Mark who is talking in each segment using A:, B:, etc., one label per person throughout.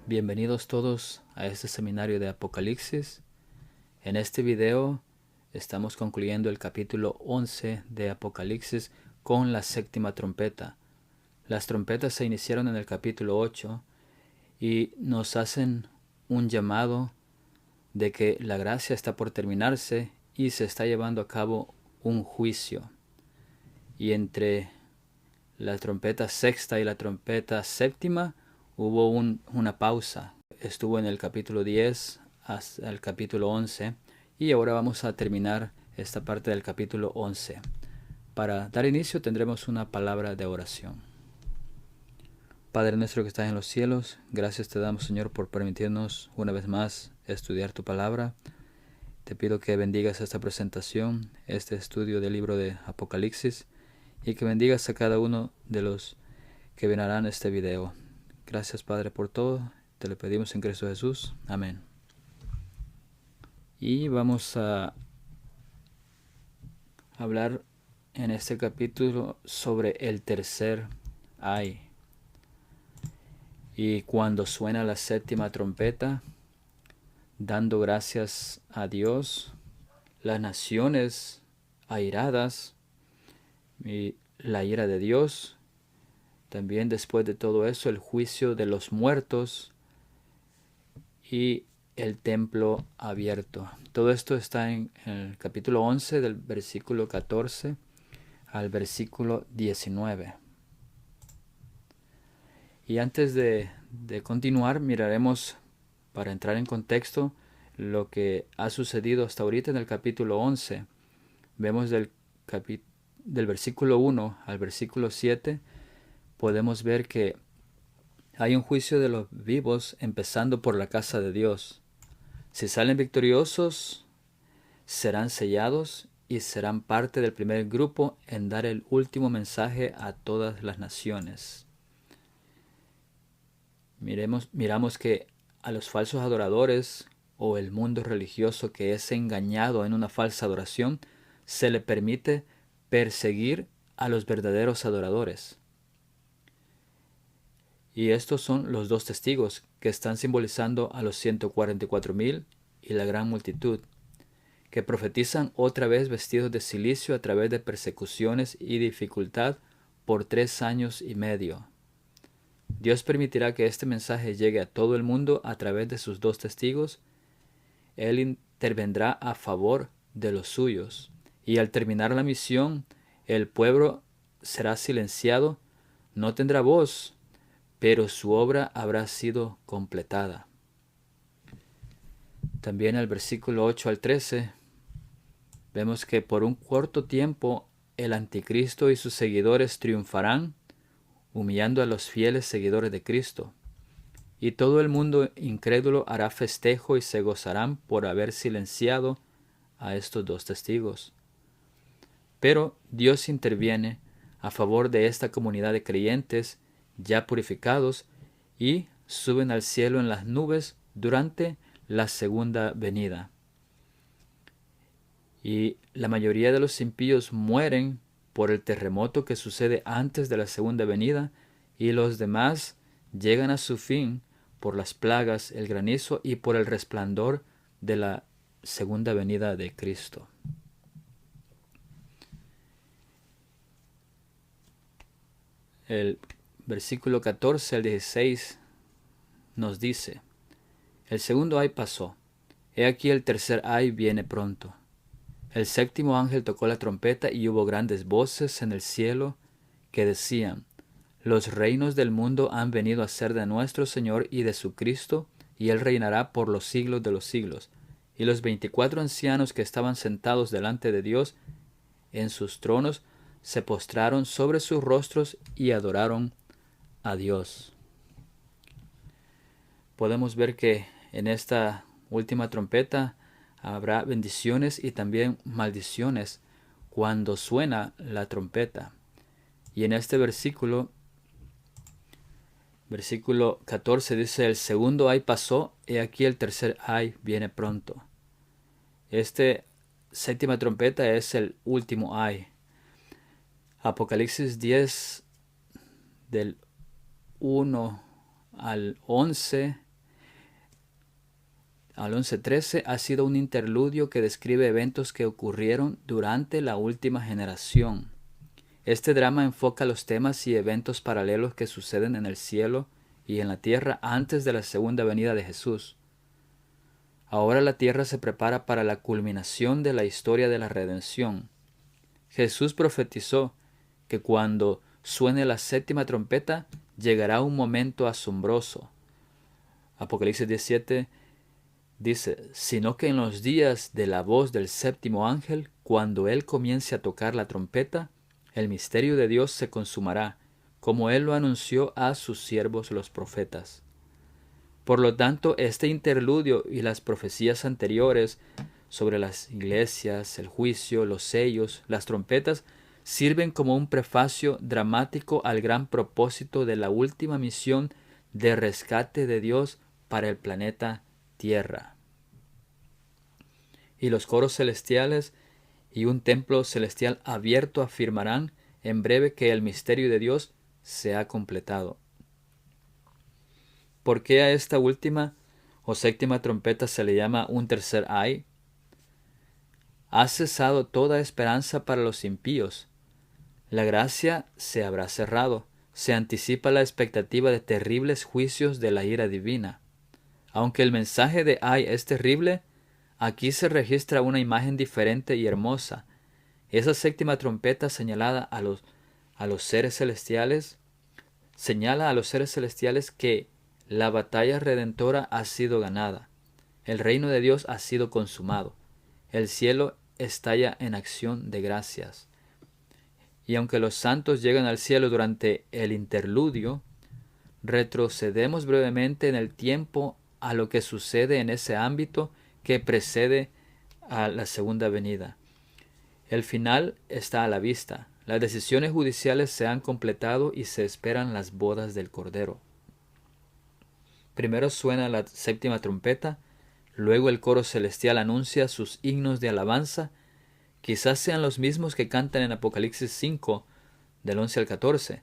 A: Bienvenidos todos a este seminario de Apocalipsis. En este video estamos concluyendo el capítulo 11 de Apocalipsis con la séptima trompeta. Las trompetas se iniciaron en el capítulo 8 y nos hacen un llamado de que la gracia está por terminarse y se está llevando a cabo un juicio. Y entre la trompeta sexta y la trompeta séptima hubo una pausa. Estuvo en el capítulo 10 hasta el capítulo 11 y ahora vamos a terminar esta parte del capítulo 11. Para dar inicio tendremos una palabra de oración. Padre nuestro que estás en los cielos, gracias te damos, Señor, por permitirnos una vez más estudiar tu palabra. Te pido que bendigas esta presentación, este estudio del libro de Apocalipsis, y que bendigas a cada uno de los que verán este video. Gracias, Padre, por todo. Te lo pedimos en Cristo Jesús. Amén. Y vamos a hablar en este capítulo sobre el tercer ay. Y cuando suena la séptima trompeta, dando gracias a Dios, las naciones airadas y la ira de Dios, también después de todo eso el juicio de los muertos y el templo abierto. Todo esto está en el capítulo 11 del versículo 14 al versículo 19. Y antes de continuar, miraremos, para entrar en contexto, lo que ha sucedido hasta ahorita en el capítulo 11. Vemos del versículo 1 al versículo 7, podemos ver que hay un juicio de los vivos empezando por la casa de Dios. Si salen victoriosos, serán sellados y serán parte del primer grupo en dar el último mensaje a todas las naciones. Miramos que a los falsos adoradores o el mundo religioso que es engañado en una falsa adoración, se le permite perseguir a los verdaderos adoradores. Y estos son los dos testigos que están simbolizando a los 144,000 y la gran multitud, que profetizan otra vez vestidos de cilicio a través de persecuciones y dificultad por 3 años y medio. Dios permitirá que este mensaje llegue a todo el mundo a través de sus dos testigos. Él intervendrá a favor de los suyos. Y al terminar la misión, el pueblo será silenciado, no tendrá voz, pero su obra habrá sido completada. También el versículo 8 al 13, vemos que por un corto tiempo el anticristo y sus seguidores triunfarán, humillando a los fieles seguidores de Cristo. Y todo el mundo incrédulo hará festejo y se gozarán por haber silenciado a estos dos testigos. Pero Dios interviene a favor de esta comunidad de creyentes ya purificados y suben al cielo en las nubes durante la segunda venida. Y la mayoría de los impíos mueren por el terremoto que sucede antes de la segunda venida, y los demás llegan a su fin por las plagas, el granizo y por el resplandor de la segunda venida de Cristo. El versículo 14 al 16 nos dice: el segundo ay pasó, he aquí el tercer ay viene pronto. El séptimo ángel tocó la trompeta y hubo grandes voces en el cielo que decían: los reinos del mundo han venido a ser de nuestro Señor y de su Cristo, y Él reinará por los siglos de los siglos. Y los 24 ancianos que estaban sentados delante de Dios en sus tronos se postraron sobre sus rostros y adoraron a Dios. Podemos ver que en esta última trompeta habrá bendiciones y también maldiciones cuando suena la trompeta. Y en este versículo 14 dice: el segundo ay pasó, he aquí el tercer ay viene pronto. Esta séptima trompeta es el último ay. Apocalipsis 10 del 1 al 11 al 11:13 ha sido un interludio que describe eventos que ocurrieron durante la última generación. Este drama enfoca los temas y eventos paralelos que suceden en el cielo y en la tierra antes de la segunda venida de Jesús. Ahora la tierra se prepara para la culminación de la historia de la redención. Jesús profetizó que cuando suene la séptima trompeta, llegará un momento asombroso. Apocalipsis 17 dice, sino que en los días de la voz del séptimo ángel, cuando él comience a tocar la trompeta, el misterio de Dios se consumará, como él lo anunció a sus siervos los profetas. Por lo tanto, este interludio y las profecías anteriores sobre las iglesias, el juicio, los sellos, las trompetas, sirven como un prefacio dramático al gran propósito de la última misión de rescate de Dios para el planeta Tierra. Y los coros celestiales y un templo celestial abierto afirmarán en breve que el misterio de Dios se ha completado. ¿Por qué a esta última o séptima trompeta se le llama un tercer ay? Ha cesado toda esperanza para los impíos. La gracia se habrá cerrado. Se anticipa la expectativa de terribles juicios de la ira divina. Aunque el mensaje de ay es terrible, aquí se registra una imagen diferente y hermosa. Esa séptima trompeta señala a los seres celestiales que la batalla redentora ha sido ganada. El reino de Dios ha sido consumado. El cielo estalla en acción de gracias. Y aunque los santos llegan al cielo durante el interludio, retrocedemos brevemente en el tiempo a lo que sucede en ese ámbito que precede a la segunda venida. El final está a la vista. Las decisiones judiciales se han completado y se esperan las bodas del Cordero. Primero suena la séptima trompeta, luego el coro celestial anuncia sus himnos de alabanza, quizás sean los mismos que cantan en Apocalipsis 5, del 11 al 14.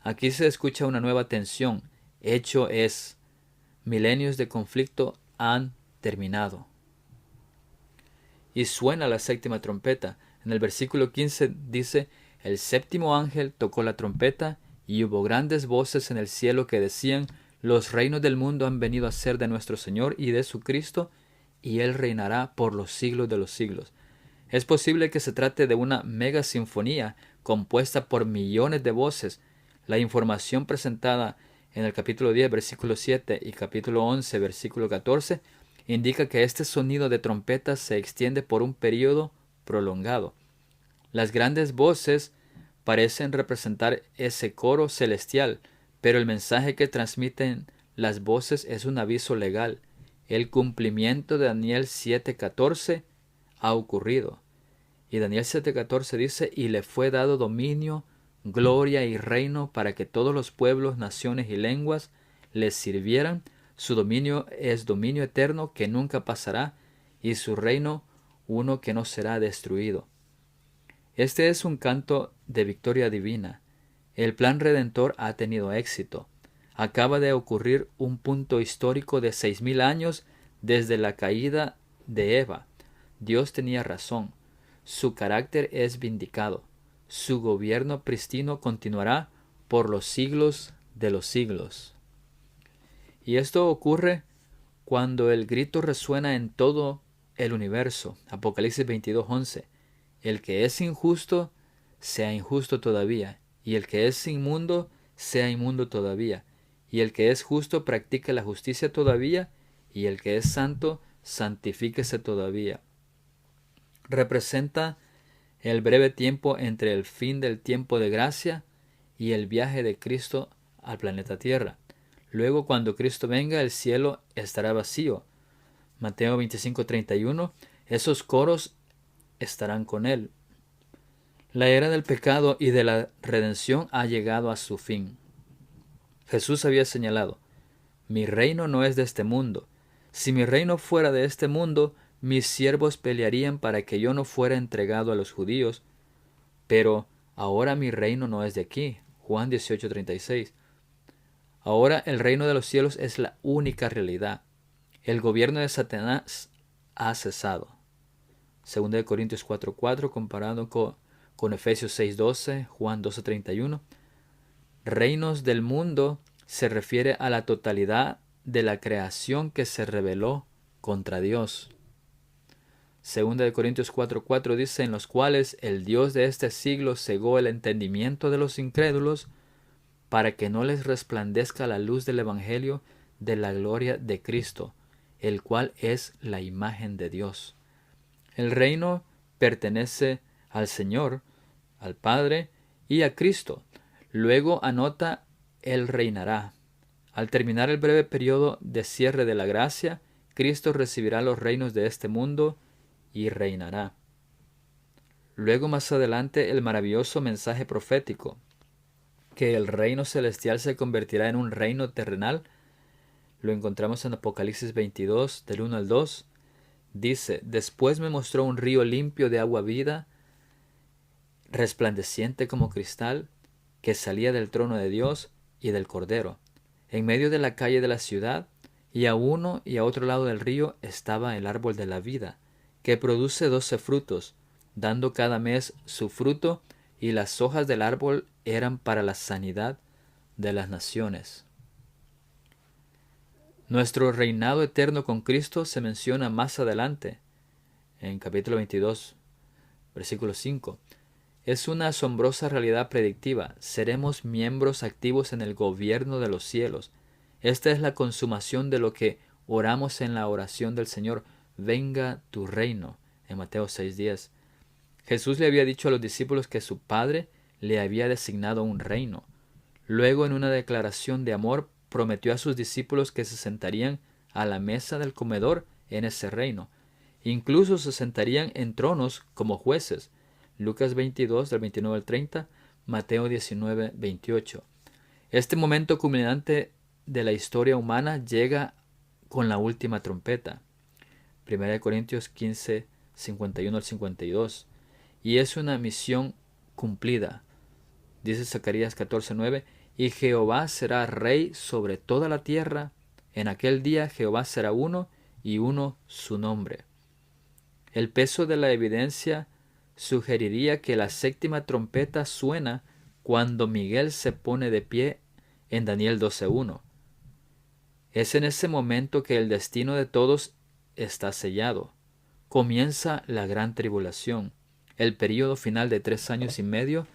A: Aquí se escucha una nueva tensión. Hecho es. Milenios de conflicto han terminado. Y suena la séptima trompeta. En el versículo 15 dice, el séptimo ángel tocó la trompeta y hubo grandes voces en el cielo que decían, los reinos del mundo han venido a ser de nuestro Señor y de su Cristo, y Él reinará por los siglos de los siglos. Es posible que se trate de una mega sinfonía compuesta por millones de voces. La información presentada en el capítulo 10, versículo 7 y capítulo 11, versículo 14, indica que este sonido de trompetas se extiende por un periodo prolongado. Las grandes voces parecen representar ese coro celestial, pero el mensaje que transmiten las voces es un aviso legal. El cumplimiento de Daniel 7:14 ha ocurrido. Y Daniel 7:14 dice, y le fue dado dominio, gloria y reino para que todos los pueblos, naciones y lenguas les sirvieran. Su dominio es dominio eterno que nunca pasará, y su reino uno que no será destruido. Este es un canto de victoria divina. El plan redentor ha tenido éxito. Acaba de ocurrir un punto histórico de 6,000 años desde la caída de Eva. Dios tenía razón. Su carácter es vindicado. Su gobierno pristino continuará por los siglos de los siglos. Y esto ocurre cuando el grito resuena en todo el universo. Apocalipsis 22:11. El que es injusto, sea injusto todavía, y el que es inmundo, sea inmundo todavía, y el que es justo, practique la justicia todavía, y el que es santo, santifíquese todavía. Representa el breve tiempo entre el fin del tiempo de gracia y el viaje de Cristo al planeta Tierra. Luego, cuando Cristo venga, el cielo estará vacío. Mateo 25:31, esos coros estarán con él. La era del pecado y de la redención ha llegado a su fin. Jesús había señalado, mi reino no es de este mundo. Si mi reino fuera de este mundo, mis siervos pelearían para que yo no fuera entregado a los judíos. Pero ahora mi reino no es de aquí. Juan 18:36. Ahora el reino de los cielos es la única realidad. El gobierno de Satanás ha cesado. 2 Corintios 4:4 comparado con Efesios 6:12, Juan 12:31. Reinos del mundo se refiere a la totalidad de la creación que se rebeló contra Dios. 2 Corintios 4:4 dice, en los cuales el Dios de este siglo cegó el entendimiento de los incrédulos para que no les resplandezca la luz del Evangelio de la gloria de Cristo, el cual es la imagen de Dios. El reino pertenece al Señor, al Padre y a Cristo. Luego anota, Él reinará. Al terminar el breve periodo de cierre de la gracia, Cristo recibirá los reinos de este mundo y reinará. Luego más adelante el maravilloso mensaje profético, que el reino celestial se convertirá en un reino terrenal, lo encontramos en Apocalipsis 22, del 1 al 2. Dice, después me mostró un río limpio de agua vida, resplandeciente como cristal, que salía del trono de Dios y del Cordero. En medio de la calle de la ciudad, y a uno y a otro lado del río, estaba el árbol de la vida, que produce 12 frutos, dando cada mes su fruto, y las hojas del árbol eran para la sanidad de las naciones. Nuestro reinado eterno con Cristo se menciona más adelante, en capítulo 22, versículo 5. Es una asombrosa realidad predictiva. Seremos miembros activos en el gobierno de los cielos. Esta es la consumación de lo que oramos en la oración del Señor. Venga tu reino, en Mateo 6:10. Jesús le había dicho a los discípulos que su Padre le había designado un reino. Luego, en una declaración de amor, prometió a sus discípulos que se sentarían a la mesa del comedor en ese reino. Incluso se sentarían en tronos como jueces. Lucas 22, del 29 al 30, Mateo 19, 28. Este momento culminante de la historia humana llega con la última trompeta. 1 Corintios 15, 51 al 52. Y es una misión cumplida. Dice Zacarías 14:9, y Jehová será rey sobre toda la tierra. En aquel día Jehová será uno, y uno su nombre. El peso de la evidencia sugeriría que la séptima trompeta suena cuando Miguel se pone de pie en Daniel 12:1. Es en ese momento que el destino de todos está sellado. Comienza la gran tribulación. El período final de 3 años y medio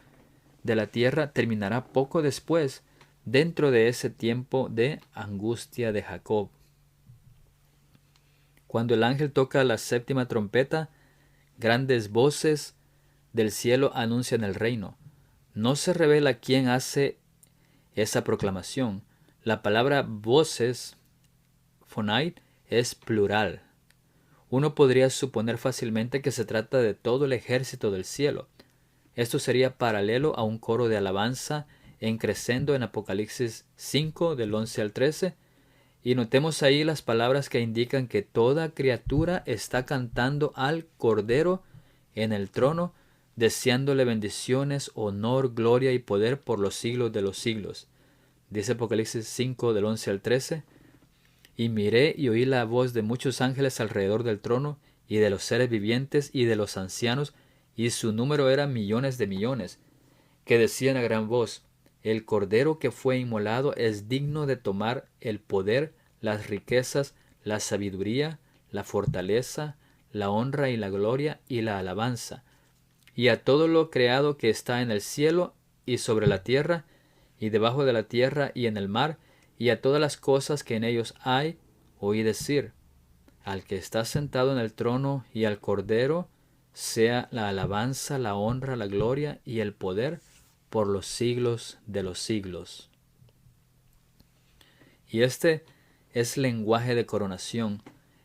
A: de la tierra terminará poco después, dentro de ese tiempo de angustia de Jacob. Cuando el ángel toca la séptima trompeta, grandes voces del cielo anuncian el reino. No se revela quién hace esa proclamación. La palabra voces, phonai, es plural. Uno podría suponer fácilmente que se trata de todo el ejército del cielo. Esto sería paralelo a un coro de alabanza en crescendo en Apocalipsis 5, del 11 al 13. Y notemos ahí las palabras que indican que toda criatura está cantando al Cordero en el trono, deseándole bendiciones, honor, gloria y poder por los siglos de los siglos. Dice Apocalipsis 5, del 11 al 13. Y miré y oí la voz de muchos ángeles alrededor del trono, y de los seres vivientes y de los ancianos, y su número era millones de millones, que decían a gran voz, el Cordero que fue inmolado es digno de tomar el poder, las riquezas, la sabiduría, la fortaleza, la honra y la gloria y la alabanza. Y a todo lo creado que está en el cielo y sobre la tierra, y debajo de la tierra y en el mar, y a todas las cosas que en ellos hay, oí decir, al que está sentado en el trono y al Cordero, sea la alabanza, la honra, la gloria y el poder por los siglos de los siglos. Y este es lenguaje de coronación.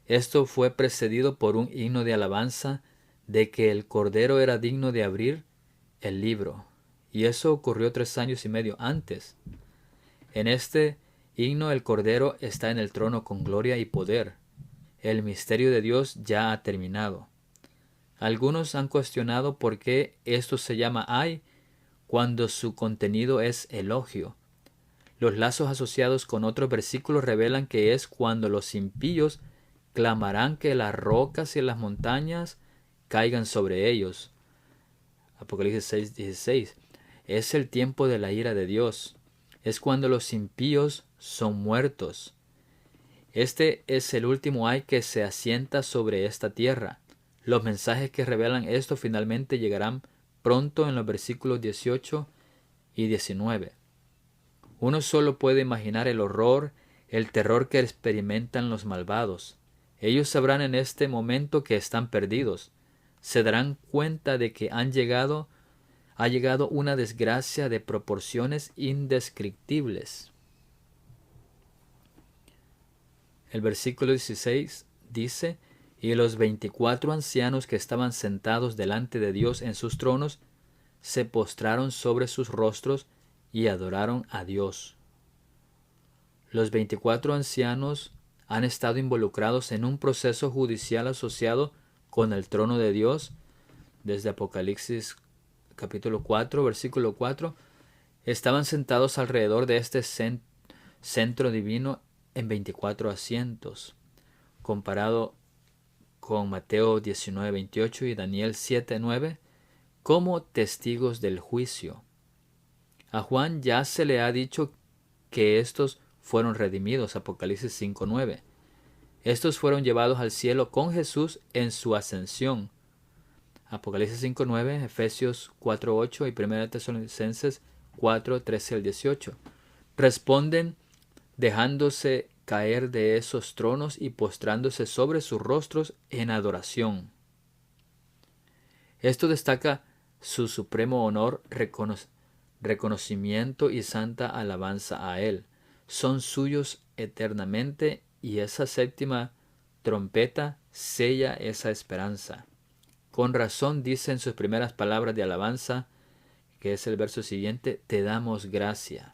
A: Esto fue precedido por un himno de alabanza de que el Cordero era digno de abrir el libro. Y eso ocurrió 3 años y medio antes. En este himno el Cordero está en el trono con gloria y poder. El misterio de Dios ya ha terminado. Algunos han cuestionado por qué esto se llama ay cuando su contenido es elogio. Los lazos asociados con otros versículos revelan que es cuando los impíos clamarán que las rocas y las montañas caigan sobre ellos. Apocalipsis 6:16. Es el tiempo de la ira de Dios. Es cuando los impíos son muertos. Este es el último ay que se asienta sobre esta tierra. Los mensajes que revelan esto finalmente llegarán pronto en los versículos 18 y 19. Uno solo puede imaginar el horror, el terror que experimentan los malvados. Ellos sabrán en este momento que están perdidos. Se darán cuenta de que ha llegado una desgracia de proporciones indescriptibles. El versículo 16 dice: y los 24 ancianos que estaban sentados delante de Dios en sus tronos se postraron sobre sus rostros y adoraron a Dios. Los 24 ancianos han estado involucrados en un proceso judicial asociado con el trono de Dios desde Apocalipsis capítulo 4, versículo 4. Estaban sentados alrededor de este centro divino en 24 asientos, comparado con Mateo 19:28 y Daniel 7:9, como testigos del juicio. A Juan ya se le ha dicho que estos fueron redimidos, Apocalipsis 5:9. Estos fueron llevados al cielo con Jesús en su ascensión, Apocalipsis 5:9, Efesios 4:8 y 1 Tesalonicenses 4:13 al 18. Responden dejándose caer de esos tronos y postrándose sobre sus rostros en adoración. Esto destaca su supremo honor, reconocimiento y santa alabanza a Él. Son suyos eternamente, y esa séptima trompeta sella esa esperanza. Con razón dice en sus primeras palabras de alabanza, que es el verso siguiente: te damos gracias.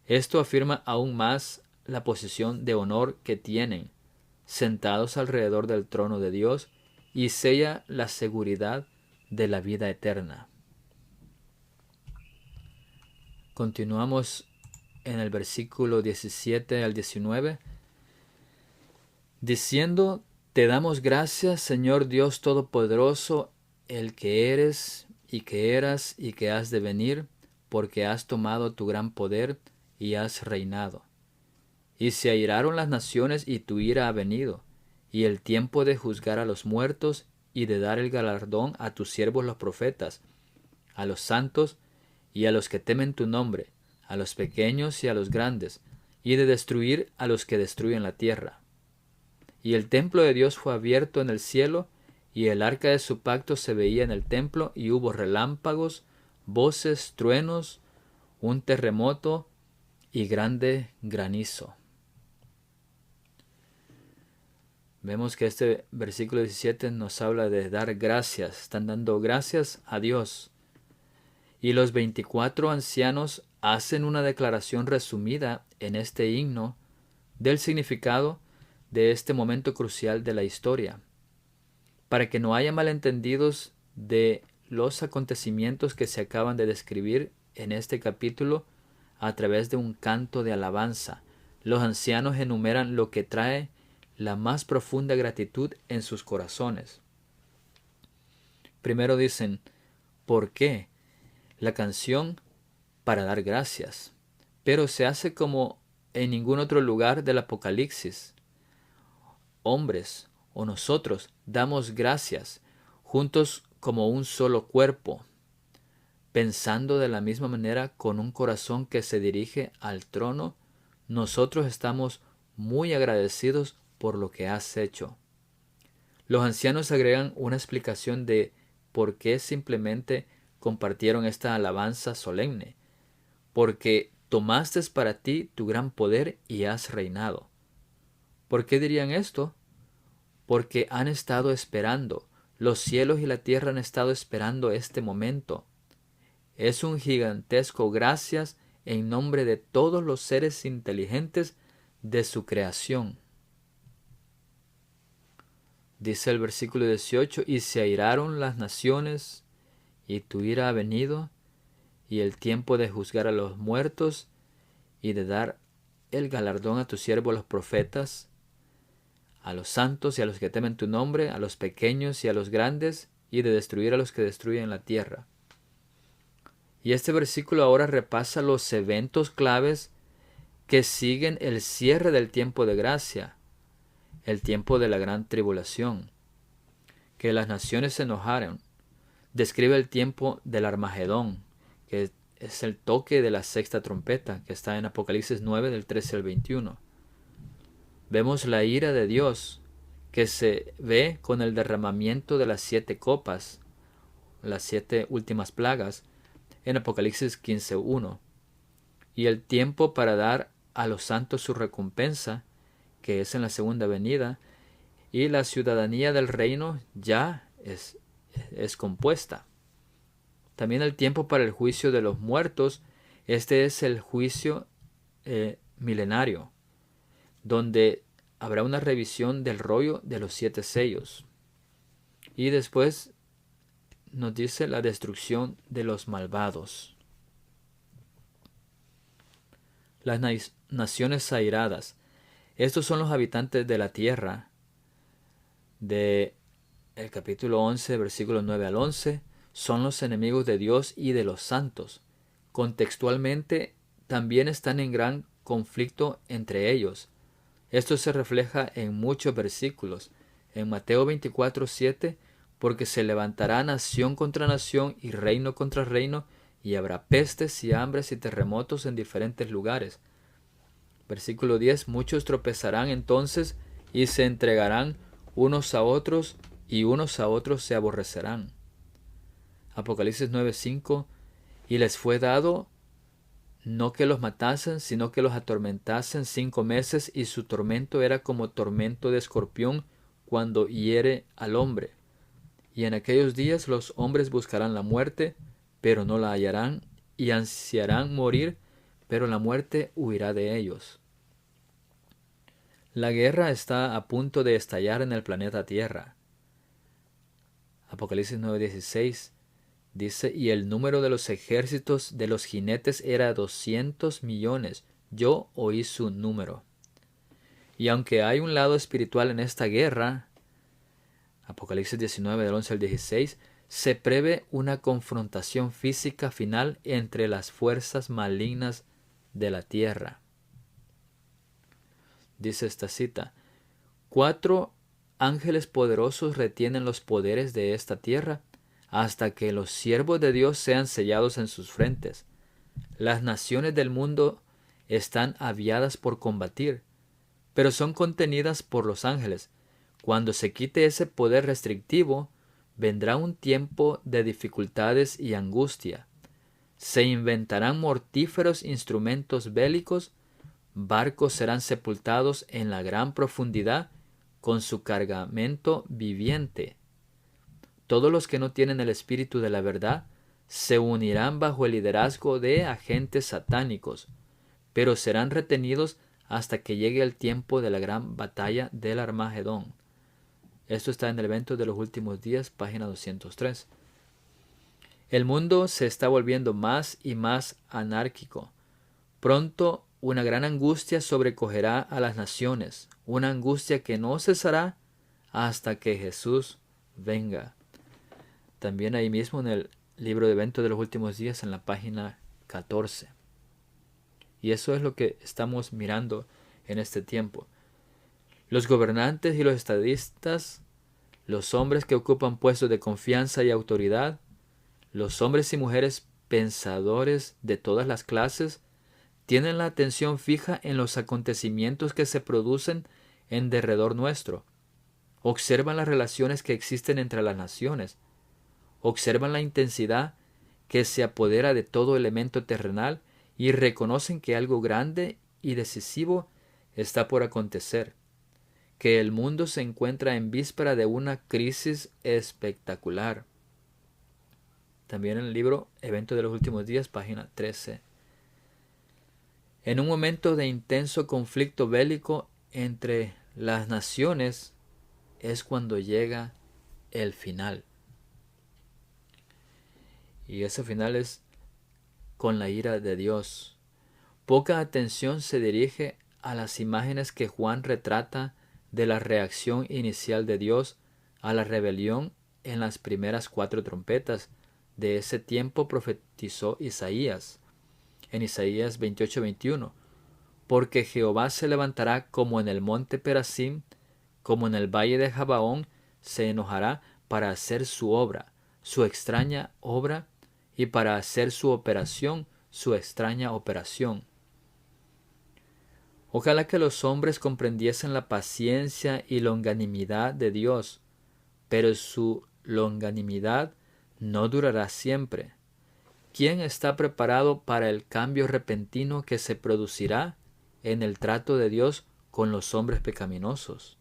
A: Esto afirma aún más la posición de honor que tienen, sentados alrededor del trono de Dios, y sella la seguridad de la vida eterna. Continuamos en el versículo 17 al 19, diciendo: te damos gracias, Señor Dios Todopoderoso, el que eres y que eras y que has de venir, porque has tomado tu gran poder y has reinado. Y se airaron las naciones y tu ira ha venido, y el tiempo de juzgar a los muertos y de dar el galardón a tus siervos los profetas, a los santos y a los que temen tu nombre, a los pequeños y a los grandes, y de destruir a los que destruyen la tierra. Y el templo de Dios fue abierto en el cielo, y el arca de su pacto se veía en el templo, y hubo relámpagos, voces, truenos, un terremoto y grande granizo. Vemos que este versículo 17 nos habla de dar gracias. Están dando gracias a Dios. Y los 24 ancianos hacen una declaración resumida en este himno del significado de este momento crucial de la historia, para que no haya malentendidos de los acontecimientos que se acaban de describir en este capítulo. A través de un canto de alabanza, los ancianos enumeran lo que trae la más profunda gratitud en sus corazones. Primero dicen: ¿por qué? La canción para dar gracias, pero se hace como en ningún otro lugar del Apocalipsis. Hombres o nosotros damos gracias juntos como un solo cuerpo, pensando de la misma manera con un corazón que se dirige al trono. Nosotros estamos muy agradecidos por lo que has hecho. Los ancianos agregan una explicación de por qué simplemente compartieron esta alabanza solemne: porque tomaste para ti tu gran poder y has reinado. ¿Por qué dirían esto? Porque han estado esperando, los cielos y la tierra han estado esperando este momento. Es un gigantesco gracias en nombre de todos los seres inteligentes de su creación. Dice el versículo 18: y se airaron las naciones, y tu ira ha venido, y el tiempo de juzgar a los muertos, y de dar el galardón a tus siervos los profetas, a los santos y a los que temen tu nombre, a los pequeños y a los grandes, y de destruir a los que destruyen la tierra. Y este versículo ahora repasa los eventos claves que siguen el cierre del tiempo de gracia, el tiempo de la gran tribulación, que las naciones se enojaron. Describe el tiempo del Armagedón, que es el toque de la sexta trompeta, que está en Apocalipsis 9 del 13 al 21. Vemos la ira de Dios, que se ve con el derramamiento de las 7 copas, las 7 últimas plagas, en Apocalipsis 15:1. Y el tiempo para dar a los santos su recompensa, que es en la segunda venida, y la ciudadanía del reino ya es compuesta. También el tiempo para el juicio de los muertos. Este es el juicio milenario, donde habrá una revisión del rollo de los 7 sellos. Y después nos dice la destrucción de los malvados. Las naciones airadas. Estos son los habitantes de la tierra. De el capítulo 11, versículos 9 al 11, son los enemigos de Dios y de los santos. Contextualmente, también están en gran conflicto entre ellos. Esto se refleja en muchos versículos. En Mateo 24:7, porque se levantará nación contra nación y reino contra reino, y habrá pestes y hambres y terremotos en diferentes lugares. Versículo 10, muchos tropezarán entonces y se entregarán unos a otros, y unos a otros se aborrecerán. Apocalipsis 9:5, y les fue dado no que los matasen, sino que los atormentasen 5 meses, y su tormento era como tormento de escorpión cuando hiere al hombre. Y en aquellos días los hombres buscarán la muerte, pero no la hallarán, y ansiarán morir, pero la muerte huirá de ellos. La guerra está a punto de estallar en el planeta Tierra. Apocalipsis 9:16 dice, y el número de los ejércitos de los jinetes era 200 millones. Yo oí su número. Y aunque hay un lado espiritual en esta guerra, Apocalipsis 19 del 11 al 16, se prevé una confrontación física final entre las fuerzas malignas de la tierra. Dice esta cita, 4 ángeles poderosos retienen los poderes de esta tierra hasta que los siervos de Dios sean sellados en sus frentes. Las naciones del mundo están aviadas por combatir, pero son contenidas por los ángeles. Cuando se quite ese poder restrictivo, vendrá un tiempo de dificultades y angustia. Se inventarán mortíferos instrumentos bélicos, barcos serán sepultados en la gran profundidad con su cargamento viviente. Todos los que no tienen el espíritu de la verdad se unirán bajo el liderazgo de agentes satánicos, pero serán retenidos hasta que llegue el tiempo de la gran batalla del Armagedón. Esto está en el evento de los últimos días, página 203. El mundo se está volviendo más y más anárquico. Pronto una gran angustia sobrecogerá a las naciones, una angustia que no cesará hasta que Jesús venga. También ahí mismo en el libro de eventos de los últimos días, en la página 14. Y eso es lo que estamos mirando en este tiempo. Los gobernantes y los estadistas, los hombres que ocupan puestos de confianza y autoridad, los hombres y mujeres pensadores de todas las clases, tienen la atención fija en los acontecimientos que se producen en derredor nuestro. Observan las relaciones que existen entre las naciones. Observan la intensidad que se apodera de todo elemento terrenal y reconocen que algo grande y decisivo está por acontecer, que el mundo se encuentra en víspera de una crisis espectacular. También en el libro Eventos de los Últimos Días, página 13. En un momento de intenso conflicto bélico entre las naciones es cuando llega el final. Y ese final es con la ira de Dios. Poca atención se dirige a las imágenes que Juan retrata de la reacción inicial de Dios a la rebelión en las primeras 4 trompetas. De ese tiempo profetizó Isaías, en Isaías 28:21, porque Jehová se levantará como en el monte Perasim, como en el valle de Gabaón, se enojará para hacer su obra, su extraña obra, y para hacer su operación, su extraña operación. Ojalá que los hombres comprendiesen la paciencia y longanimidad de Dios, pero su longanimidad no durará siempre. ¿Quién está preparado para el cambio repentino que se producirá en el trato de Dios con los hombres pecaminosos?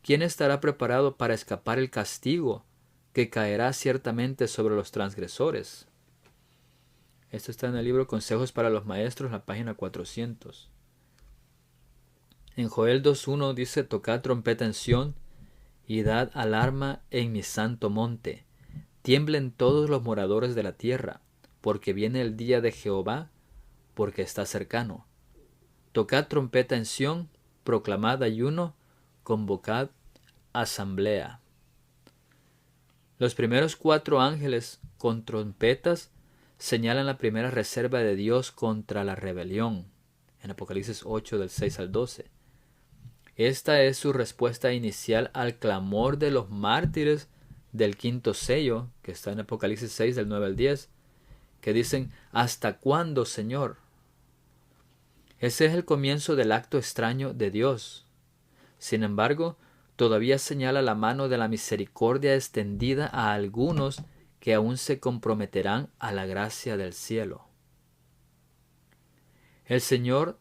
A: ¿Quién estará preparado para escapar el castigo que caerá ciertamente sobre los transgresores? Esto está en el libro Consejos para los Maestros, la página 400. En Joel 2:1 dice: tocad trompeta en Sión y dad alarma en mi santo monte. Tiemblen todos los moradores de la tierra, porque viene el día de Jehová, porque está cercano. Tocad trompeta en Sión, proclamad ayuno, convocad asamblea. Los primeros 4 ángeles con trompetas señalan la primera reserva de Dios contra la rebelión, en Apocalipsis 8 del 6 al 12. Esta es su respuesta inicial al clamor de los mártires del 5º sello, que está en Apocalipsis 6 del 9 al 10, que dicen: ¿hasta cuándo, Señor? Ese es el comienzo del acto extraño de Dios. Sin embargo, todavía señala la mano de la misericordia extendida a algunos que aún se comprometerán a la gracia del cielo. El Señor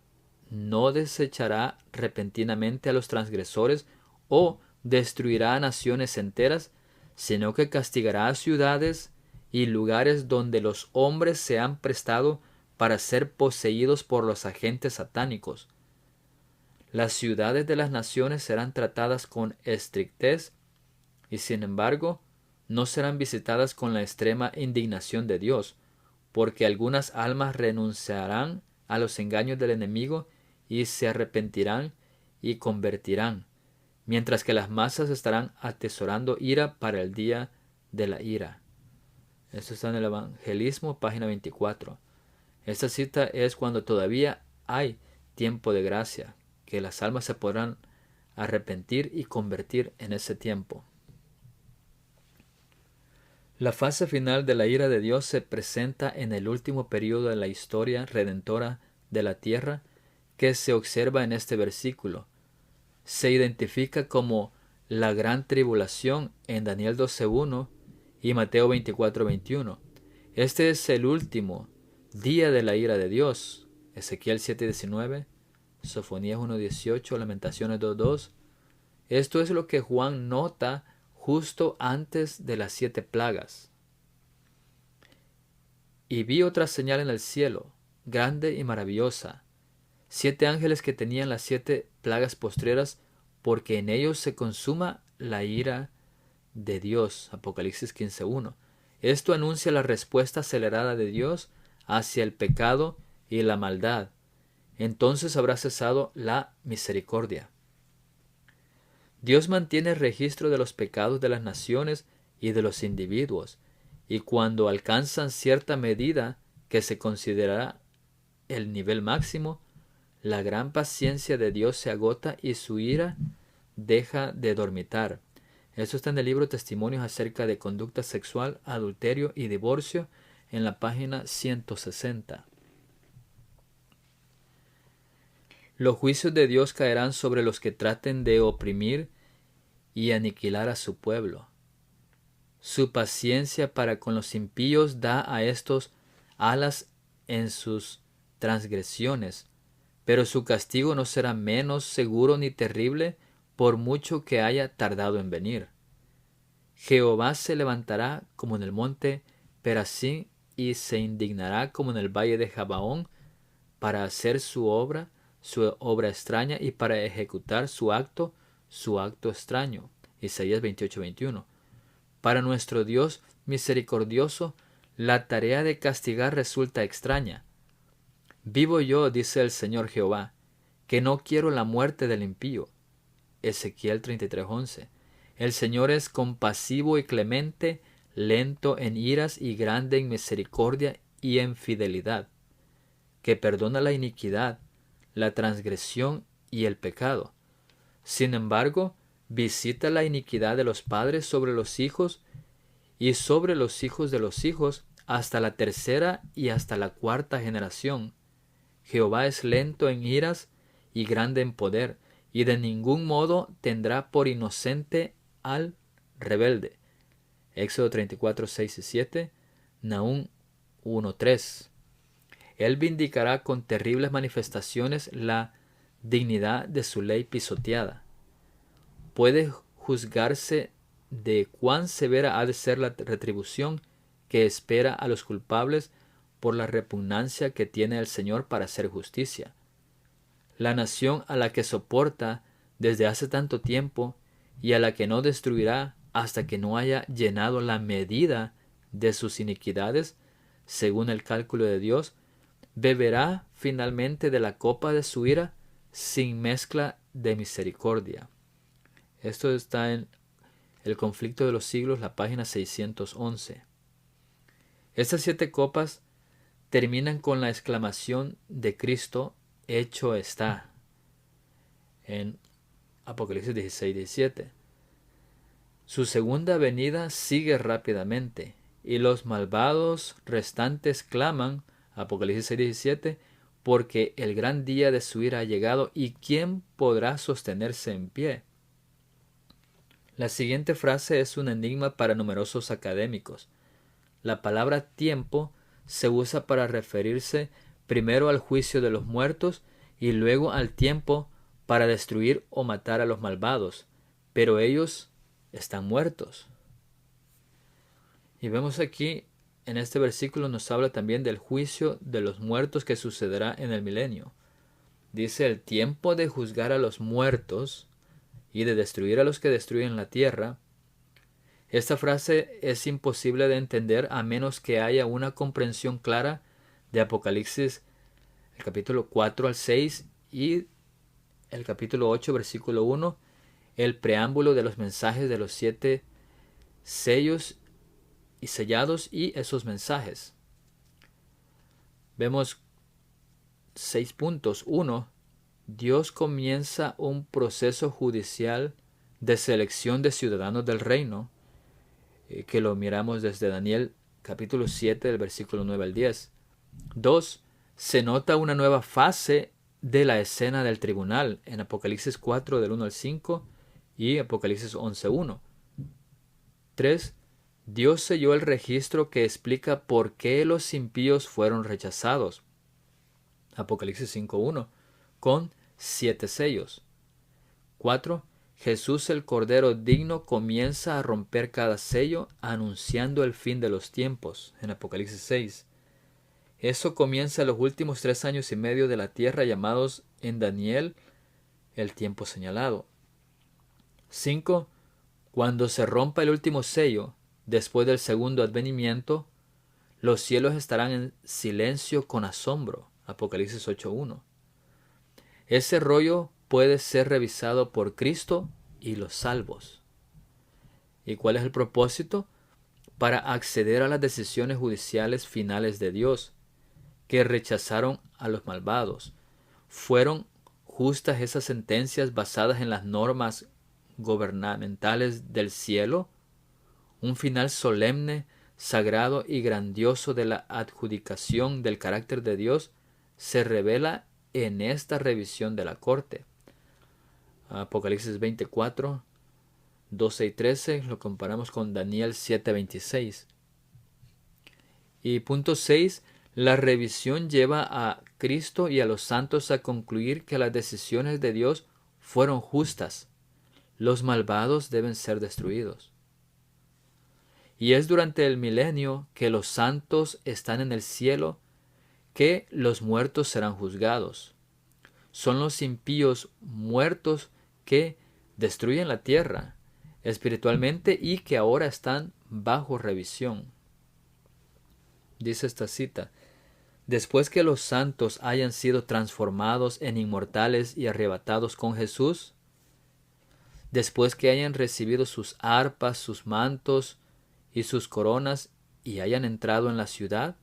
A: no desechará repentinamente a los transgresores o destruirá a naciones enteras, sino que castigará a ciudades y lugares donde los hombres se han prestado para ser poseídos por los agentes satánicos. Las ciudades de las naciones serán tratadas con estrictez y, sin embargo, no serán visitadas con la extrema indignación de Dios, porque algunas almas renunciarán a los engaños del enemigo y se arrepentirán y convertirán, mientras que las masas estarán atesorando ira para el día de la ira. Esto está en el Evangelismo, página 24. Esta cita es cuando todavía hay tiempo de gracia, que las almas se podrán arrepentir y convertir en ese tiempo. La fase final de la ira de Dios se presenta en el último periodo de la historia redentora de la tierra, que se observa en este versículo. Se identifica como la gran tribulación en Daniel 12:1 y Mateo 24:21. Este es el último día de la ira de Dios. Ezequiel 7:19, Sofonías 1:18, Lamentaciones 2:2. Esto es lo que Juan nota justo antes de las 7 plagas. Y vi otra señal en el cielo, grande y maravillosa, 7 ángeles que tenían las 7 plagas postreras, porque en ellos se consuma la ira de Dios. Apocalipsis 15:1. Esto anuncia la respuesta acelerada de Dios hacia el pecado y la maldad. Entonces habrá cesado la misericordia. Dios mantiene registro de los pecados de las naciones y de los individuos, y cuando alcanzan cierta medida que se considerará el nivel máximo, la gran paciencia de Dios se agota y su ira deja de dormitar. Esto está en el libro Testimonios acerca de conducta sexual, adulterio y divorcio, en la página 160. Los juicios de Dios caerán sobre los que traten de oprimir y aniquilar a su pueblo. Su paciencia para con los impíos da a estos alas en sus transgresiones, pero su castigo no será menos seguro ni terrible por mucho que haya tardado en venir. Jehová se levantará como en el monte Perasim y se indignará como en el valle de Gabaón para hacer su obra extraña y para ejecutar su acto extraño. Isaías 28:21. Para nuestro Dios misericordioso, la tarea de castigar resulta extraña. Vivo yo, dice el Señor Jehová, que no quiero la muerte del impío. Ezequiel 33:11. El Señor es compasivo y clemente, lento en iras y grande en misericordia y en fidelidad, que perdona la iniquidad, la transgresión y el pecado. Sin embargo, visita la iniquidad de los padres sobre los hijos y sobre los hijos de los hijos hasta la tercera y hasta la cuarta generación. Jehová es lento en iras y grande en poder, y de ningún modo tendrá por inocente al rebelde. Éxodo 34:6 y 7, Nahum 1:3. Él vindicará con terribles manifestaciones la dignidad de su ley pisoteada. Puede juzgarse de cuán severa ha de ser la retribución que espera a los culpables por la repugnancia que tiene el Señor para hacer justicia. La nación a la que soporta desde hace tanto tiempo y a la que no destruirá hasta que no haya llenado la medida de sus iniquidades, según el cálculo de Dios, beberá finalmente de la copa de su ira sin mezcla de misericordia. Esto está en El conflicto de los siglos, la página 611. Estas 7 copas terminan con la exclamación de Cristo: hecho está, en Apocalipsis 16:17. Su segunda venida sigue rápidamente, y los malvados restantes claman, Apocalipsis 6:17, porque el gran día de su ira ha llegado, y ¿quién podrá sostenerse en pie? La siguiente frase es un enigma para numerosos académicos. La palabra tiempo se usa para referirse primero al juicio de los muertos y luego al tiempo para destruir o matar a los malvados, pero ellos están muertos. Y vemos aquí, en este versículo nos habla también del juicio de los muertos que sucederá en el milenio. Dice: el tiempo de juzgar a los muertos y de destruir a los que destruyen la tierra. Esta frase es imposible de entender a menos que haya una comprensión clara de Apocalipsis, el capítulo 4 al 6 y el capítulo 8, versículo 1, el preámbulo de los mensajes de los 7 sellos y sellados y esos mensajes. Vemos 6 puntos. 1. Dios comienza un proceso judicial de selección de ciudadanos del reino, que lo miramos desde Daniel capítulo 7 del versículo 9 al 10. 2. Se nota una nueva fase de la escena del tribunal en Apocalipsis 4 del 1 al 5 y Apocalipsis 11:1. 3. Dios selló el registro que explica por qué los impíos fueron rechazados, Apocalipsis 5:1, con 7 sellos. 4. Jesús el Cordero digno comienza a romper cada sello anunciando el fin de los tiempos, en Apocalipsis 6. Eso comienza los últimos 3 años y medio de la tierra, llamados en Daniel el tiempo señalado. 5. Cuando se rompa el último sello, después del segundo advenimiento, los cielos estarán en silencio con asombro, Apocalipsis 8:1. Ese rollo puede ser revisado por Cristo y los salvos. ¿Y cuál es el propósito? Para acceder a las decisiones judiciales finales de Dios, que rechazaron a los malvados. ¿Fueron justas esas sentencias basadas en las normas gubernamentales del cielo? Un final solemne, sagrado y grandioso de la adjudicación del carácter de Dios se revela en esta revisión de la corte. Apocalipsis 24, 12 y 13 lo comparamos con Daniel 7:26. Y punto 6. La revisión lleva a Cristo y a los santos a concluir que las decisiones de Dios fueron justas. Los malvados deben ser destruidos. Y es durante el milenio que los santos están en el cielo que los muertos serán juzgados. Son los impíos muertos que destruyen la tierra espiritualmente y que ahora están bajo revisión. Dice esta cita: Después que los santos hayan sido transformados en inmortales y arrebatados con Jesús, después que hayan recibido sus arpas, sus mantos y sus coronas y hayan entrado en la ciudad,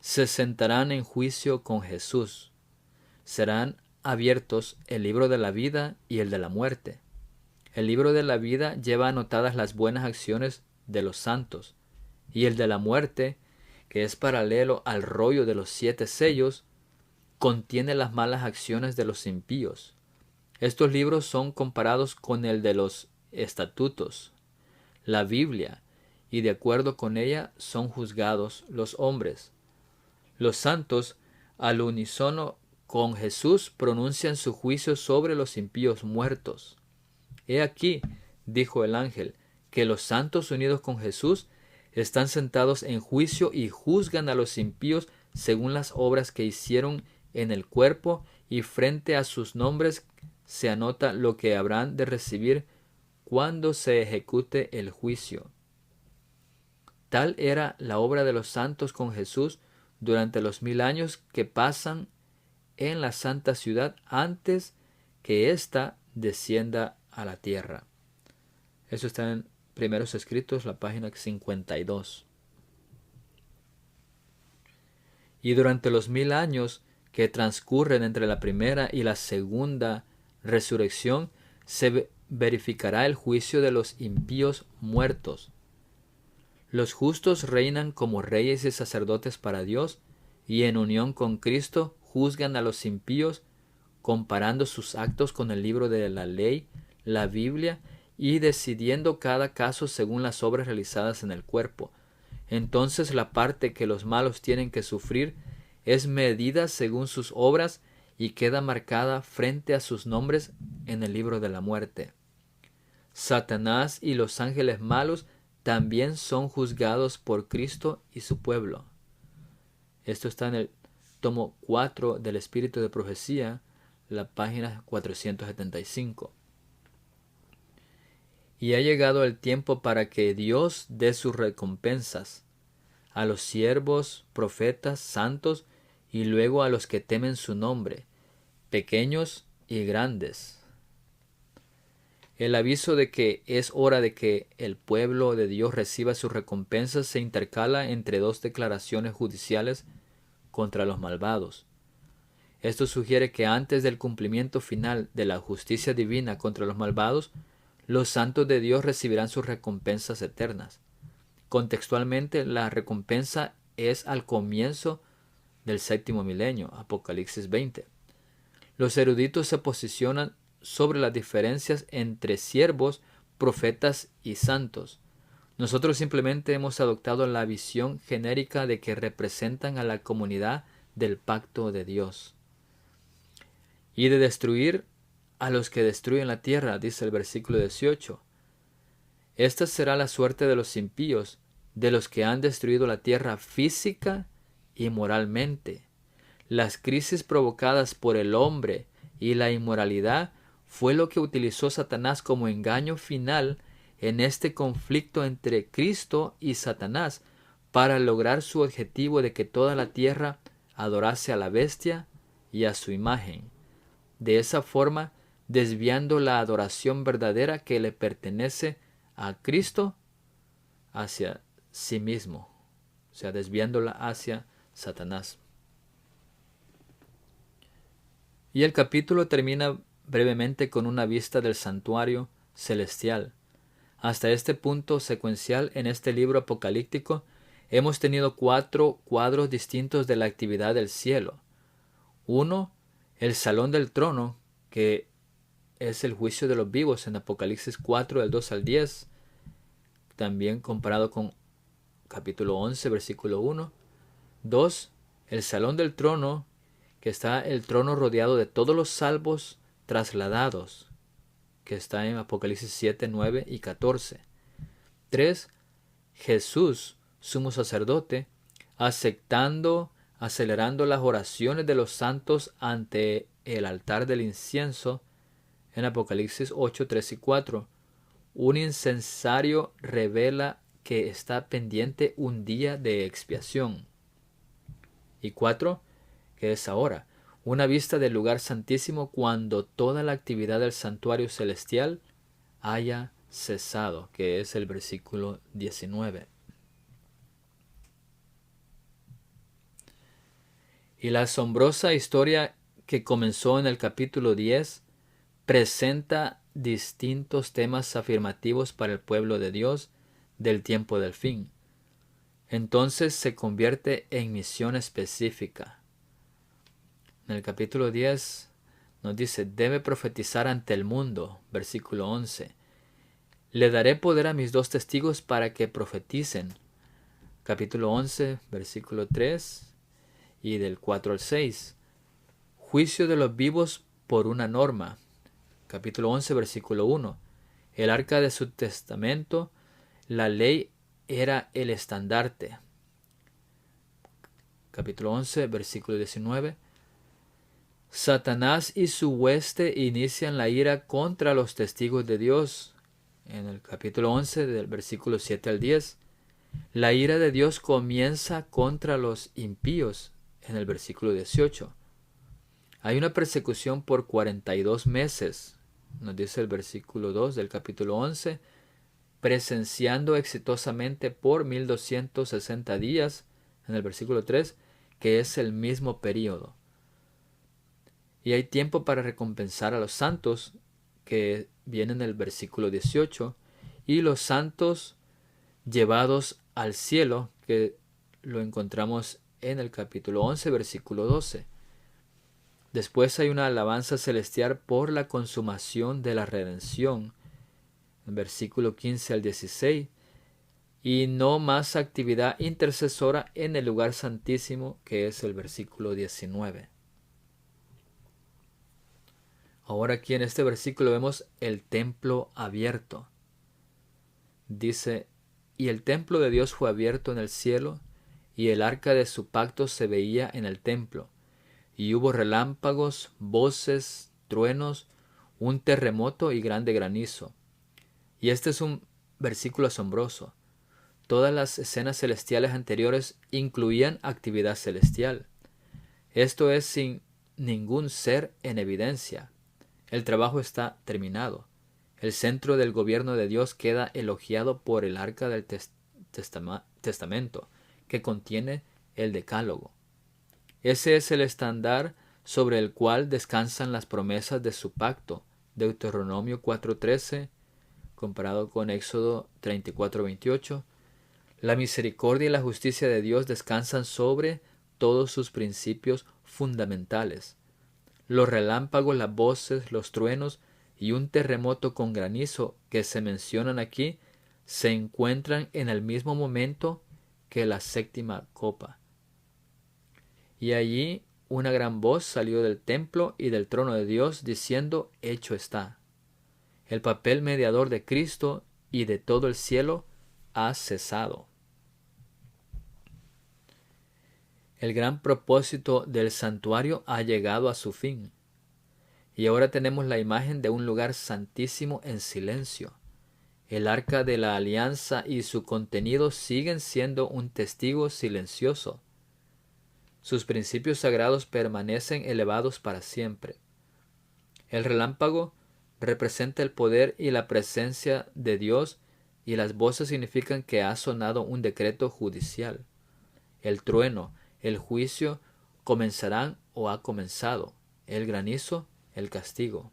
A: se sentarán en juicio con Jesús. Serán abiertos el libro de la vida y el de la muerte. El libro de la vida lleva anotadas las buenas acciones de los santos, y el de la muerte, que es paralelo al rollo de los 7 sellos, contiene las malas acciones de los impíos. Estos libros son comparados con el de los estatutos, la Biblia, y de acuerdo con ella son juzgados los hombres. Los santos, al unísono con Jesús, pronuncian su juicio sobre los impíos muertos. He aquí, dijo el ángel, que los santos unidos con Jesús están sentados en juicio y juzgan a los impíos según las obras que hicieron en el cuerpo, y frente a sus nombres se anota lo que habrán de recibir cuando se ejecute el juicio. Tal era la obra de los santos con Jesús durante los 1000 años que pasan en la santa ciudad antes que ésta descienda a la tierra. Eso está en Primeros Escritos, la página 52. Y durante los 1000 años que transcurren entre la primera y la segunda resurrección, se verificará el juicio de los impíos muertos. Los justos reinan como reyes y sacerdotes para Dios, y en unión con Cristo juzgan a los impíos, comparando sus actos con el libro de la ley, la Biblia, y decidiendo cada caso según las obras realizadas en el cuerpo. Entonces la parte que los malos tienen que sufrir es medida según sus obras y queda marcada frente a sus nombres en el libro de la muerte. Satanás y los ángeles malos también son juzgados por Cristo y su pueblo. Esto está en el tomo 4 del Espíritu de Profecía, la página 475. Y ha llegado el tiempo para que Dios dé sus recompensas a los siervos, profetas, santos, y luego a los que temen su nombre, pequeños y grandes. El aviso de que es hora de que el pueblo de Dios reciba sus recompensas se intercala entre dos declaraciones judiciales contra los malvados. Esto sugiere que antes del cumplimiento final de la justicia divina contra los malvados, los santos de Dios recibirán sus recompensas eternas. Contextualmente, la recompensa es al comienzo del 7º milenio, Apocalipsis 20. Los eruditos se posicionan sobre las diferencias entre siervos, profetas y santos. Nosotros simplemente hemos adoptado la visión genérica de que representan a la comunidad del pacto de Dios. Y de destruir a los que destruyen la tierra, dice el versículo 18. Esta será la suerte de los impíos, de los que han destruido la tierra física y moralmente. Las crisis provocadas por el hombre y la inmoralidad fue lo que utilizó Satanás como engaño final en este conflicto entre Cristo y Satanás para lograr su objetivo de que toda la tierra adorase a la bestia y a su imagen. De esa forma, desviando la adoración verdadera que le pertenece a Cristo hacia sí mismo, o sea, desviándola hacia Satanás. Y el capítulo termina brevemente con una vista del santuario celestial. Hasta este punto secuencial en este libro apocalíptico hemos tenido 4 cuadros distintos de la actividad del cielo. 1, el salón del trono, que es el juicio de los vivos en Apocalipsis 4, del 2 al 10, también comparado con capítulo 11, versículo 1. 2, el salón del trono, que está el trono rodeado de todos los salvos trasladados, que está en Apocalipsis 7, 9 y 14. 3, Jesús, sumo sacerdote, acelerando las oraciones de los santos ante el altar del incienso, en Apocalipsis 8, 3 y 4. Un incensario revela que está pendiente un día de expiación. Y 4, que es ahora, una vista del lugar santísimo cuando toda la actividad del santuario celestial haya cesado, que es el versículo 19. Y la asombrosa historia que comenzó en el capítulo 10 presenta distintos temas afirmativos para el pueblo de Dios del tiempo del fin. Entonces se convierte en misión específica. En el capítulo 10 nos dice, debe profetizar ante el mundo, versículo 11. Le daré poder a mis 2 testigos para que profeticen. Capítulo 11, versículo 3 y del 4 al 6. Juicio de los vivos por una norma. Capítulo 11, versículo 1. El arca de su testamento, la ley era el estandarte. Capítulo 11, versículo 19. Satanás y su hueste inician la ira contra los testigos de Dios. En el capítulo 11, del versículo 7 al 10. La ira de Dios comienza contra los impíos. En el versículo 18. Hay una persecución por 42 meses. Nos dice el versículo 2 del capítulo 11. Presenciando exitosamente por 1260 días. En el versículo 3. Que es el mismo período. Y hay tiempo para recompensar a los santos, que viene en el versículo 18, y los santos llevados al cielo, que lo encontramos en el capítulo 11, versículo 12. Después hay una alabanza celestial por la consumación de la redención, en versículo 15 al 16, y no más actividad intercesora en el lugar santísimo, que es el versículo 19. Ahora aquí en este versículo vemos el templo abierto. Dice, y el templo de Dios fue abierto en el cielo, y el arca de su pacto se veía en el templo. Y hubo relámpagos, voces, truenos, un terremoto y grande granizo. Y este es un versículo asombroso. Todas las escenas celestiales anteriores incluían actividad celestial. Esto es sin ningún ser en evidencia. El trabajo está terminado. El centro del gobierno de Dios queda elogiado por el arca del testamento, que contiene el decálogo. Ese es el estándar sobre el cual descansan las promesas de su pacto. Deuteronomio 4:13, comparado con Éxodo 34:28. La misericordia y la justicia de Dios descansan sobre todos sus principios fundamentales. Los relámpagos, las voces, los truenos y un terremoto con granizo que se mencionan aquí se encuentran en el mismo momento que la séptima copa. Y allí una gran voz salió del templo y del trono de Dios diciendo, hecho está. El papel mediador de Cristo y de todo el cielo ha cesado. El gran propósito del santuario ha llegado a su fin. Y ahora tenemos la imagen de un lugar santísimo en silencio. El arca de la alianza y su contenido siguen siendo un testigo silencioso. Sus principios sagrados permanecen elevados para siempre. El relámpago representa el poder y la presencia de Dios, y las voces significan que ha sonado un decreto judicial. El trueno, el juicio, comenzarán o ha comenzado. El granizo, el castigo.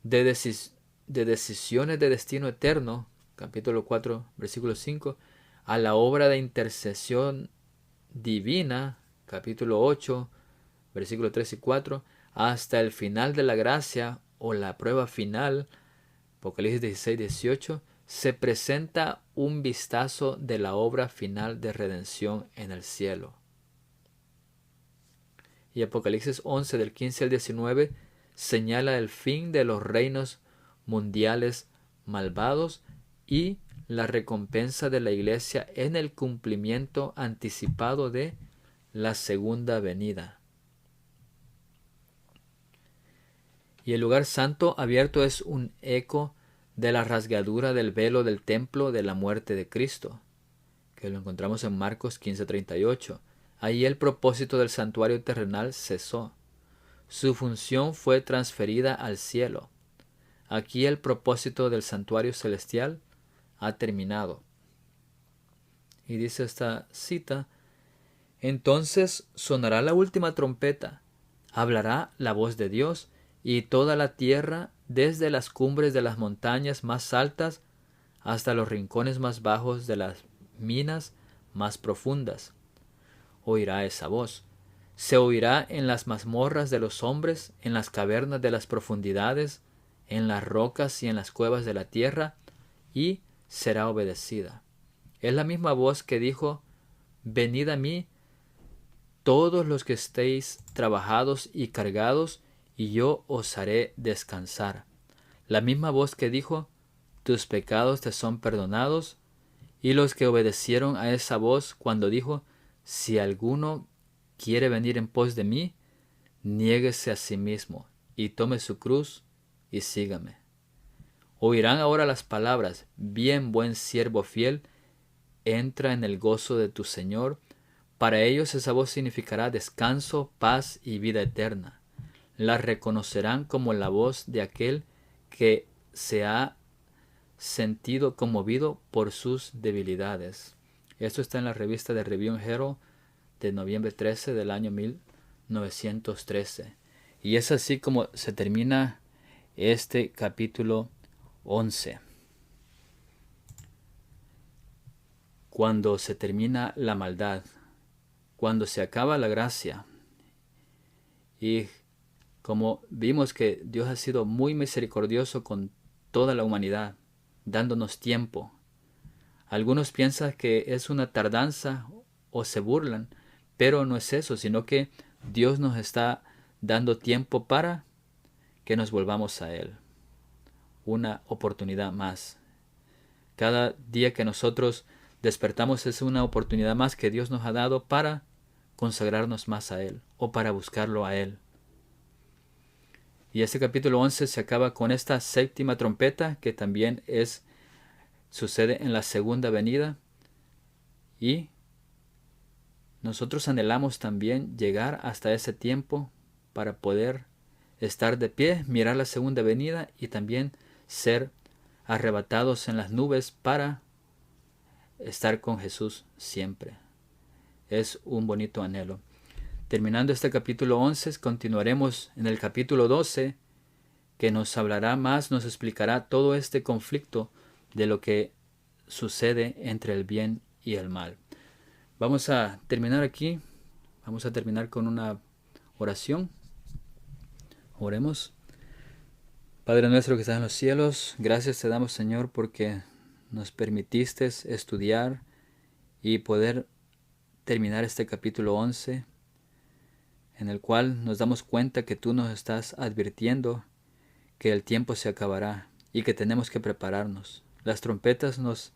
A: De decisiones de destino eterno, capítulo 4, versículo 5, a la obra de intercesión divina, capítulo 8, versículo 3 y 4, hasta el final de la gracia o la prueba final, Apocalipsis 16, 18, se presenta un vistazo de la obra final de redención en el cielo. Y Apocalipsis 11, del 15 al 19, señala el fin de los reinos mundiales malvados y la recompensa de la iglesia en el cumplimiento anticipado de la segunda venida. Y el lugar santo abierto es un eco de la rasgadura del velo del templo de la muerte de Cristo, que lo encontramos en Marcos 15:38. Ahí el propósito del santuario terrenal cesó. Su función fue transferida al cielo. Aquí el propósito del santuario celestial ha terminado. Y dice esta cita: entonces sonará la última trompeta, hablará la voz de Dios, y toda la tierra, desde las cumbres de las montañas más altas hasta los rincones más bajos de las minas más profundas, oirá esa voz. Se oirá en las mazmorras de los hombres, en las cavernas de las profundidades, en las rocas y en las cuevas de la tierra, y será obedecida. Es la misma voz que dijo: venid a mí, todos los que estéis trabajados y cargados, y yo os haré descansar. La misma voz que dijo: tus pecados te son perdonados, y los que obedecieron a esa voz cuando dijo: si alguno quiere venir en pos de mí, niéguese a sí mismo, y tome su cruz, y sígame. Oirán ahora las palabras: bien, buen siervo fiel, entra en el gozo de tu Señor. Para ellos esa voz significará descanso, paz y vida eterna. La reconocerán como la voz de aquel que se ha sentido conmovido por sus debilidades. Esto está en la revista de Review and Herald de noviembre 13 del año 1913. Y es así como se termina este capítulo 11. Cuando se termina la maldad, cuando se acaba la gracia, y como vimos que Dios ha sido muy misericordioso con toda la humanidad, dándonos tiempo. Algunos piensan que es una tardanza o se burlan, pero no es eso, sino que Dios nos está dando tiempo para que nos volvamos a Él. Una oportunidad más. Cada día que nosotros despertamos es una oportunidad más que Dios nos ha dado para consagrarnos más a Él o para buscarlo a Él. Y este capítulo 11 se acaba con esta séptima trompeta, que también sucede en la segunda venida, y nosotros anhelamos también llegar hasta ese tiempo para poder estar de pie, mirar la segunda venida y también ser arrebatados en las nubes para estar con Jesús siempre. Es un bonito anhelo. Terminando este capítulo 11, continuaremos en el capítulo 12, que nos hablará más, nos explicará todo este conflicto de lo que sucede entre el bien y el mal. Vamos a terminar aquí. Vamos a terminar con una oración. Oremos. Padre nuestro que estás en los cielos, gracias te damos, Señor, porque nos permitiste estudiar y poder terminar este capítulo 11, en el cual nos damos cuenta que tú nos estás advirtiendo que el tiempo se acabará y que tenemos que prepararnos. Las trompetas nos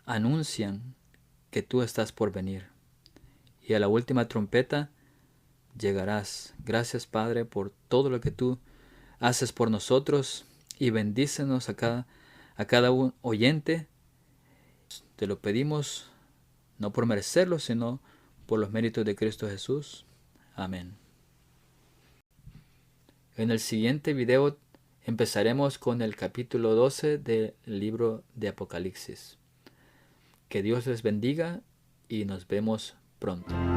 A: anuncian que tú estás por venir, y a la última trompeta llegarás. Gracias, Padre, por todo lo que tú haces por nosotros, y bendícenos a cada oyente. Te lo pedimos no por merecerlo, sino por los méritos de Cristo Jesús. Amén. En el siguiente video empezaremos con el capítulo 12 del libro de Apocalipsis. Que Dios les bendiga y nos vemos pronto.